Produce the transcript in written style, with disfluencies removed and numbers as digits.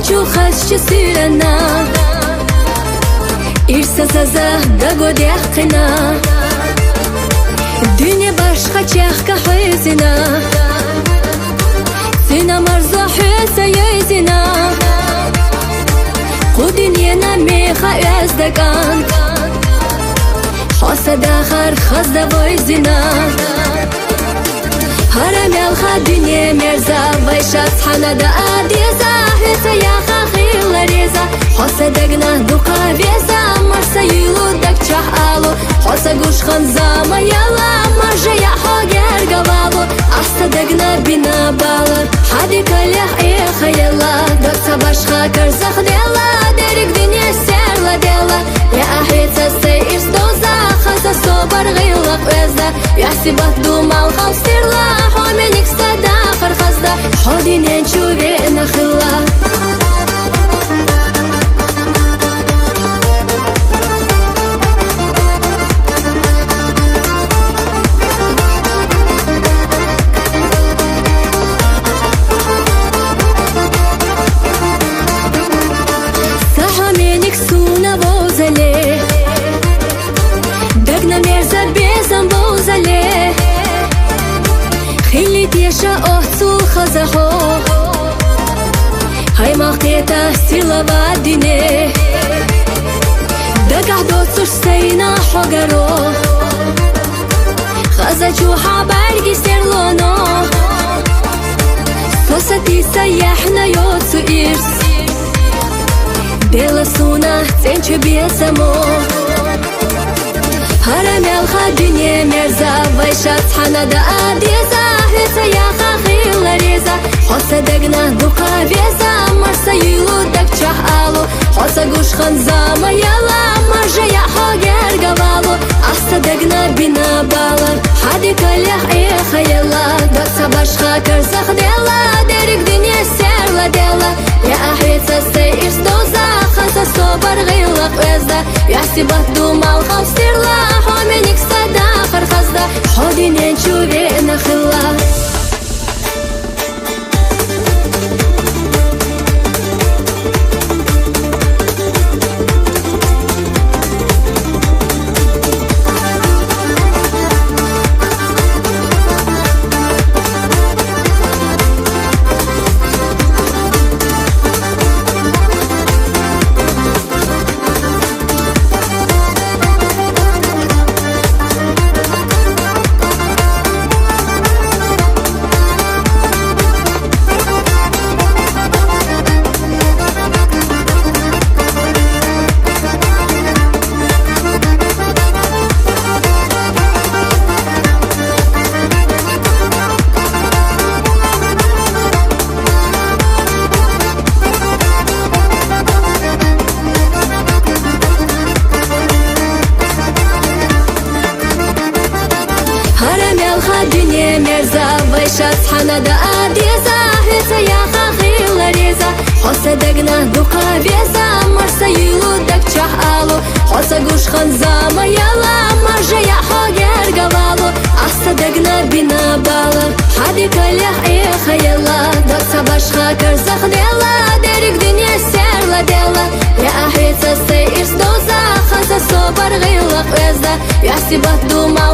чухас чесирана ирсасаза дагодяхкина dünya başka çahka hüzina Sina marza hüsa yüzina Kudin yena miha özdegan Hasada har khazda voizina Haram yalha dünya merza Vayshat hanada adiza Hüsa yaha khila reza Hasada gna duqa veza Marsa yuludak çah alu Hasa gushkhan zama yala Marja ya hoger gavalu Assadagna bina balar Hadi kalah ey khayala Doksa başka karzakh dela Derik dünya serla dela Ya ahitsa seyir stoza Khaza sobar gilaq özda Yahsibat dumal khalstirla Homenik sada farkhazda Hodinen chuve nakhilla Hai maqteta silava dine Dagahdo sursayna hogaro Khaza chuha bargi serlono Sosati sayahna yotsu irs Dela suna senchu biesamo Haram yalha dünya merza Vayshat hanada adiza Hüsa yaha khila reza Hasadagna duqa veza Marsa yuludak çah alu Hasa gushkhan zama yala Marja ya hoger gavalu Assadagna bina balar Hadi kalah ey khayala Doksa başka karzakh dela Derik dünya serla dela Ya ahitsa seyir stoza Khaza sobar gilaq özda Yahsibat dumal khalstirla Homenik sada farkhazda Hodinen chuve nakhilla Dünya merza Vayshat hanada adiza Hüsa yaha khila reza Hasadagna duqa veza Marsa yuludak çah alu Hasa gushkhan zama yala Marja ya hoger gavalu Assadagna bina balar Hadi kalah ey khayala Doksa başka karzakh dela Derik dünya serla dela Ya ahitsa seyir stoza Khaza sobar gilaq özda Yahsibat dumal